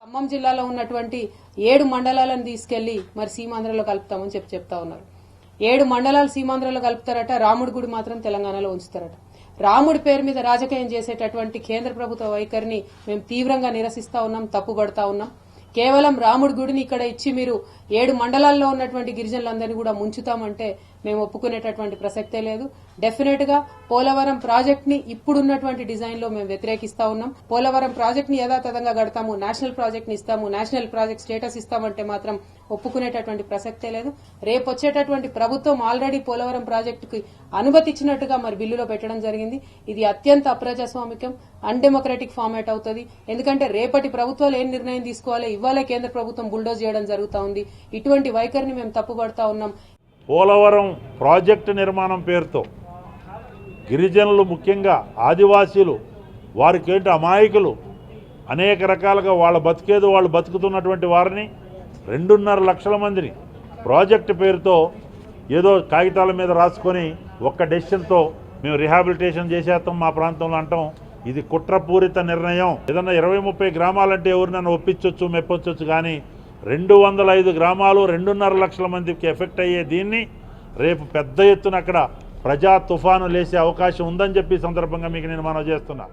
ఖమ్మం జిల్లాలో ఉన్నటువంటి 7 మండలాలను తీసుకెళ్లి మరి సీమాంధ్రలో కలుపుతామని చెప్తా ఉన్నారు. 7 మండలాలు సీమాంధ్రలో కలుపుతారట, రాముడి గుడి మాత్రం తెలంగాణలో ఉంచుతారట. రాముడి పేరు మీద రాజకీయం చేసేటటువంటి కేంద్ర ప్రభుత్వ వైఖరిని మేము తీవ్రంగా నిరసిస్తా ఉన్నాం, తప్పుపడతా ఉన్నాం. కేవలం రాముడి గుడిని ఇక్కడ ఇచ్చి మీరు 7 మండలాల్లో ఉన్నటువంటి గిరిజనులందరినీ కూడా ముంచుతామంటే మేము ఒప్పుకునేటటువంటి ప్రసక్తే లేదు. డెఫినెట్ గా పోలవరం ప్రాజెక్ట్ ని ఇప్పుడున్నటువంటి డిజైన్ లో మేము వ్యతిరేకిస్తా ఉన్నాం. పోలవరం ప్రాజెక్ట్ ని యథాతథంగా గడతాము, నేషనల్ ప్రాజెక్ట్ ని ఇస్తాము, నేషనల్ ప్రాజెక్ట్ స్టేటస్ ఇస్తామంటే మాత్రం ఒప్పుకునేటటువంటి ప్రసక్తే లేదు. రేపు వచ్చేటటువంటి ప్రభుత్వం ఆల్రెడీ పోలవరం ప్రాజెక్టుకి అనుమతి ఇచ్చినట్టుగా మరి బిల్లులో పెట్టడం జరిగింది. ఇది అత్యంత అప్రజాస్వామికం, అన్డెమోక్రటిక్ ఫార్మాట్ అవుతుంది. ఎందుకంటే రేపటి ప్రభుత్వాలు ఏం నిర్ణయం తీసుకోవాలి, ఇవ్వాలే కేంద్ర ప్రభుత్వం బుల్డోజ్ చేయడం జరుగుతూ ఉంది. ఇటువంటి వైఖరిని మేము తప్పుపడతా ఉన్నాం. పోలవరం ప్రాజెక్టు నిర్మాణం పేరుతో గిరిజనులు, ముఖ్యంగా ఆదివాసీలు, వారికేంటి అమాయకులు, అనేక రకాలుగా వాళ్ళ బతికేదో వాళ్ళు బతుకుతున్నటువంటి వారిని 2.5 లక్షల మందిని ప్రాజెక్టు పేరుతో ఏదో కాగితాల మీద రాసుకొని ఒక్క డెసిషన్తో మేము రిహాబిలిటేషన్ చేసేస్తాం మా ప్రాంతంలో అంటాం. ఇది కుట్రపూరిత నిర్ణయం. ఏదన్నా 20-30 గ్రామాలంటే ఎవరినైనా ఒప్పించవచ్చు, మెప్పొచ్చు, కానీ 205 గ్రామాలు 2.5 లక్షల మందికి ఎఫెక్ట్ అయ్యే దీన్ని రేపు పెద్ద ఎత్తున అక్కడ ప్రజా తుఫాను లేసే అవకాశం ఉందని చెప్పి సందర్భంగా మీకు నేను మనవి చేస్తున్నా.